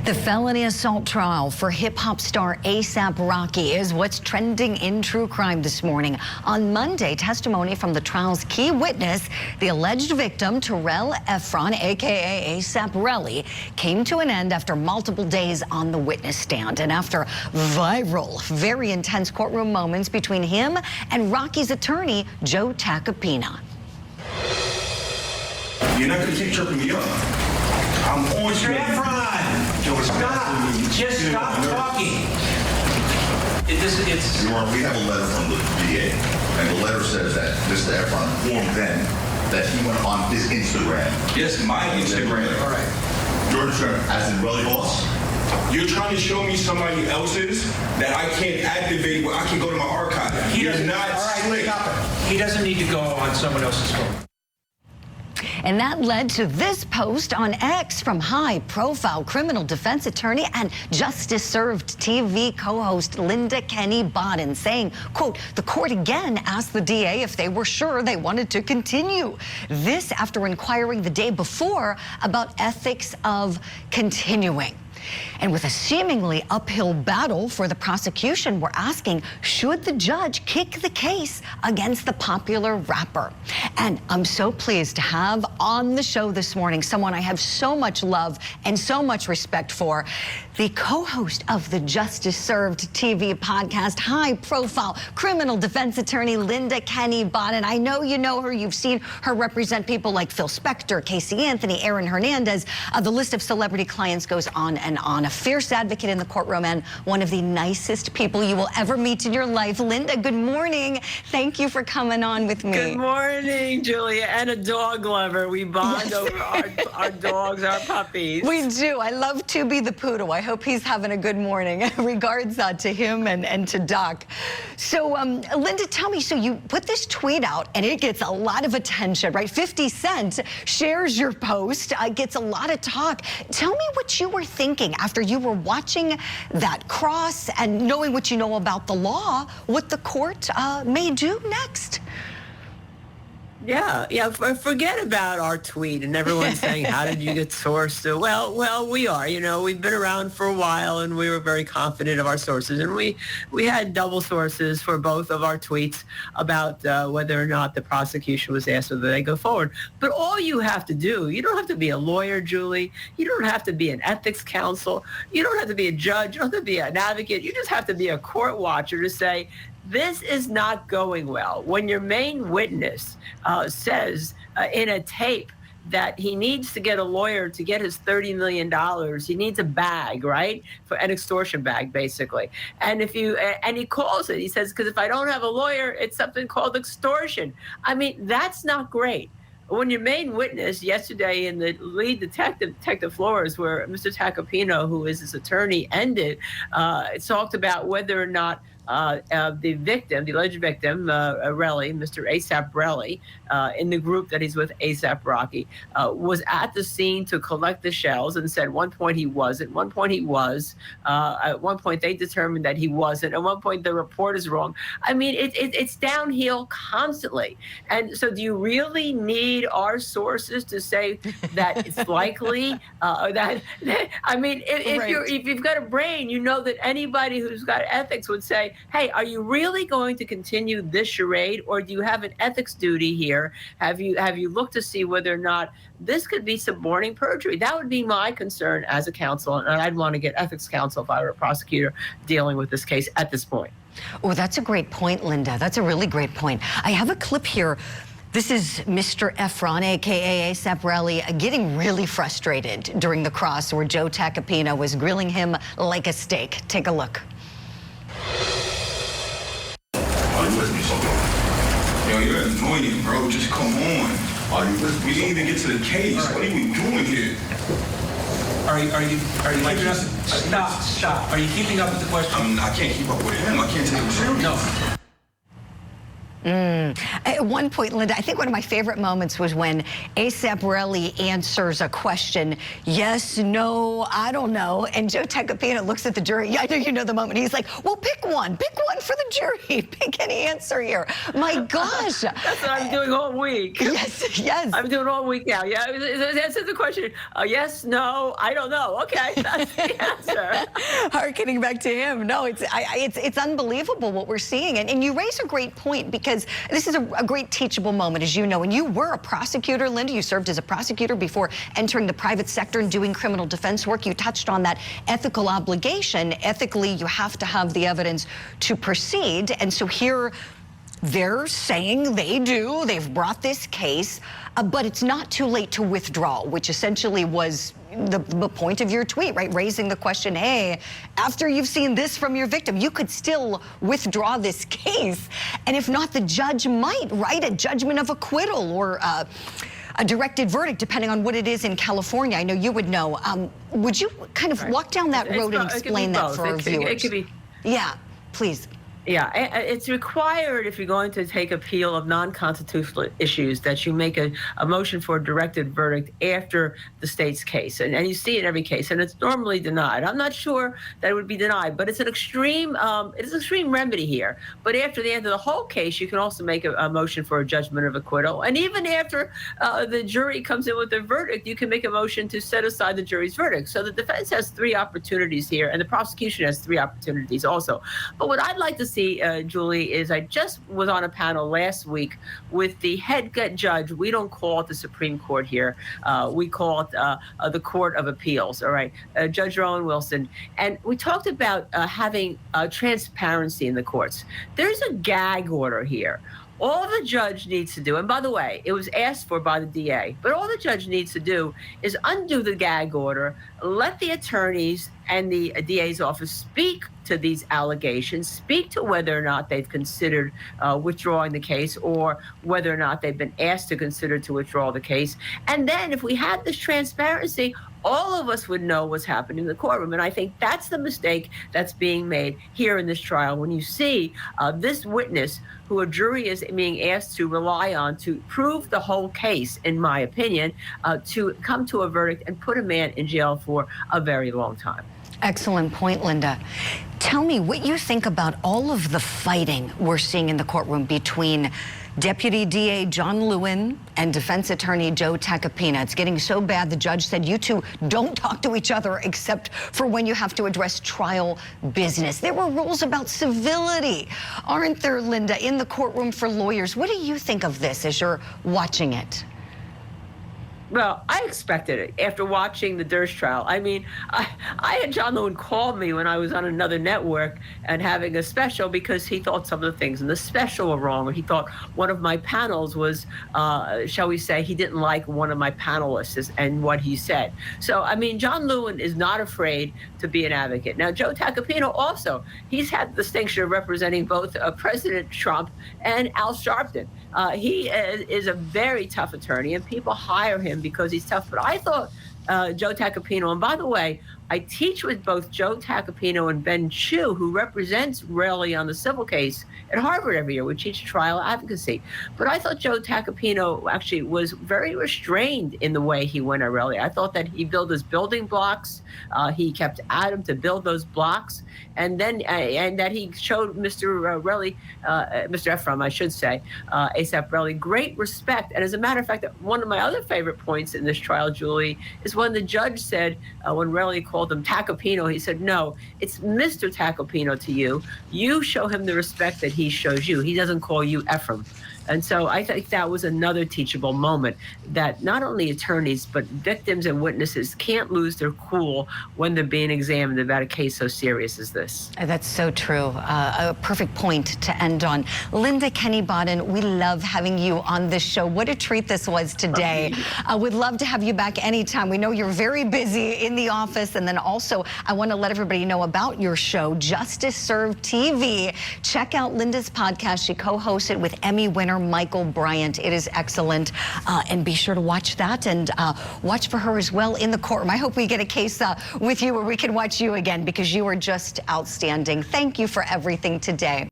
The felony assault trial for hip-hop star A$AP Rocky is what's trending in true crime this morning. On Monday, testimony from the trial's key witness, the alleged victim, Terell Ephron, a.k.a. A$AP Rocky, came to an end after multiple days on the witness stand and after viral, very intense courtroom moments between him and Rocky's attorney, Joe Tacopina. You're not going to keep tripping me up. I'm on Mr. Ephron! Stop! Just stop talking. We have a letter from the DA, and the letter says that Mr. Ephron informed them that he went on his Instagram. Yes, my Instagram. All right. Your Instagram, as in Relly Boss? You're trying to show me somebody else's that I can't activate where I can go to my archive. He doesn't need to go on someone else's phone. And that led to this post on X from high-profile criminal defense attorney and Justice Served TV co-host Linda Kenny Bodden saying, quote, "The court again asked the DA if they were sure they wanted to continue." This after inquiring the day before about ethics of continuing. And with a seemingly uphill battle for the prosecution, we're asking, should the judge kick the case against the popular rapper? And I'm so pleased to have on the show this morning someone I have so much love and so much respect for, the co-host of the Justice Served TV podcast, high-profile criminal defense attorney Linda Kenny Bodden. I know you know her. You've seen her represent people like Phil Spector, Casey Anthony, Aaron Hernandez. The list of celebrity clients goes on and on. A fierce advocate in the courtroom and one of the nicest people you will ever meet in your life. Linda, good morning. Thank you for coming on with me. Good morning, Julia, and a dog lover. We bond over our dogs, our puppies. We do. I love Tubi the poodle. I hope he's having a good morning. Regards to him and to Doc. So, Linda, tell me, so you put this tweet out and it gets a lot of attention, right? 50 Cent shares your post, gets a lot of talk. Tell me what you were thinking after you were watching that cross and knowing what you know about the law, what the court may do next. Yeah, forget about our tweet and everyone saying, how did you get sourced? Well, we are, we've been around for a while and we were very confident of our sources. And we had double sources for both of our tweets about whether or not the prosecution was asked whether they go forward. But all you have to do, you don't have to be a lawyer, Julie. You don't have to be an ethics counsel. You don't have to be a judge. You don't have to be an advocate. You just have to be a court watcher to say, this is not going well. When your main witness says in a tape that he needs to get a lawyer to get his $30 million, he needs a bag, right? For an extortion bag, basically. And he calls it, he says, because if I don't have a lawyer, it's something called extortion. I mean, that's not great. When your main witness yesterday in the lead Detective Flores, where Mr. Tacopina, who is his attorney, ended, talked about whether or not the victim, the alleged victim, Relly, Mr. A$AP Rocky, in the group that he's with, A$AP Rocky, was at the scene to collect the shells and said at one point he wasn't, one point he was, at one point they determined that he wasn't, at one point the report is wrong. I mean, it's downhill constantly. And so do you really need our sources to say that it's likely that, I mean, if you've got a brain, you know that anybody who's got ethics would say, hey, are you really going to continue this charade, or do you have an ethics duty here? Have you looked to see whether or not this could be suborning perjury? That would be my concern as a counsel, and I'd want to get ethics counsel if I were a prosecutor dealing with this case at this point. Oh, that's a great point, Linda. That's a really great point. I have a clip here. This is Mr. Ephron, a.k.a. A$AP Rocky, getting really frustrated during the cross where Joe Tacopina was grilling him like a steak. Take a look. Are you with me so far? Yo, you're annoying, bro. Just come on. Are you with me? We didn't even get to the case. Right. What are we doing here? Are you keeping up? Stop. Are you keeping up with the question? I can't keep up with him. I can't take him serious. No. At one point, Linda, I think one of my favorite moments was when A$AP Rocky answers a question, yes, no, I don't know. And Joe Tacopina looks at the jury. Yeah, I know you know the moment. He's like, well, pick one for the jury. Pick any answer here. My gosh. That's what I'm doing all week. Yes, yes. I'm doing all week now. Yeah, answer the question. Yes, no, I don't know. Okay, that's the answer. Harkening back to him. No, it's unbelievable what we're seeing. And you raise a great point, because this is a great teachable moment, as you know. And you were a prosecutor, Linda. You served as a prosecutor before entering the private sector and doing criminal defense work. You touched on that ethical obligation. Ethically, you have to have the evidence to proceed. And so here they're saying they've brought this case, but it's not too late to withdraw, which essentially was the point of your tweet, right? Raising the question, hey, after you've seen this from your victim, you could still withdraw this case. And if not, the judge might write a judgment of acquittal or a directed verdict, depending on what it is in California. I know you would know. Would you kind of walk down that road and explain that for our viewers? It could be. Yeah, please. Yeah, it's required, if you're going to take appeal of non-constitutional issues, that you make a motion for a directed verdict after the state's case. And you see it in every case, and it's normally denied. I'm not sure that it would be denied, but it's an extreme remedy here. But after the end of the whole case, you can also make a motion for a judgment of acquittal. And even after the jury comes in with their verdict, you can make a motion to set aside the jury's verdict. So the defense has 3 opportunities here, and the prosecution has 3 opportunities also. But what I'd like to see, Julie, is I just was on a panel last week with the head judge. We don't call it the Supreme Court here. We call it the Court of Appeals, all right, Judge Rowan Wilson. And we talked about having transparency in the courts. There's a gag order here. All the judge needs to do, and by the way, it was asked for by the DA, but all the judge needs to do is undo the gag order, let the attorneys and the DA's office speak to these allegations, speak to whether or not they've considered withdrawing the case, or whether or not they've been asked to consider to withdraw the case. And then if we had this transparency, all of us would know what's happening in the courtroom. And I think that's the mistake that's being made here in this trial. When you see this witness, who a jury is being asked to rely on to prove the whole case, in my opinion, to come to a verdict and put a man in jail for a very long time. Excellent point, Linda. Tell me what you think about all of the fighting we're seeing in the courtroom between Deputy DA John Lewin and defense attorney Joe Tacopina. It's getting so bad, the judge said you two don't talk to each other except for when you have to address trial business. There were rules about civility, aren't there, Linda, in the courtroom for lawyers? What do you think of this as you're watching it? Well, I expected it after watching the Durst trial. I mean, I had John Lewin call me when I was on another network and having a special, because he thought some of the things in the special were wrong, or he thought one of my panels was, shall we say, he didn't like one of my panelists and what he said. So, I mean, John Lewin is not afraid to be an advocate. Now, Joe Tacopina also, he's had the distinction of representing both President Trump and Al Sharpton. He is a very tough attorney, and people hire him because he's tough. But I thought Joe Tacopina, and by the way, I teach with both Joe Tacopina and Ben Chu, who represents Raleigh on the civil case at Harvard every year. We teach trial advocacy. But I thought Joe Tacopina actually was very restrained in the way he went at Raleigh. I thought that he built his building blocks. He kept at him to build those blocks. And then, and that he showed Mr. Ephron, I should say, A$AP Rocky, great respect. And as a matter of fact, one of my other favorite points in this trial, Julie, is when the judge said, when Raleigh called him Tacopino, he said, no, it's Mr. Tacopino to you. You show him the respect that he shows you. He doesn't call you Ephron. And so I think that was another teachable moment, that not only attorneys, but victims and witnesses can't lose their cool when they're being examined about a case so serious as this. That's so true. A perfect point to end on. Linda Kenny Bodden, we love having you on this show. What a treat this was today. We'd love to have you back anytime. We know you're very busy in the office. And then also, I want to let everybody know about your show, Justice Served TV. Check out Linda's podcast. She co-hosts it with Emmy winner Michael Bryant. It is excellent. And be sure to watch that, and watch for her as well in the courtroom. I hope we get a case with you where we can watch you again, because you are just outstanding. Thank you for everything today.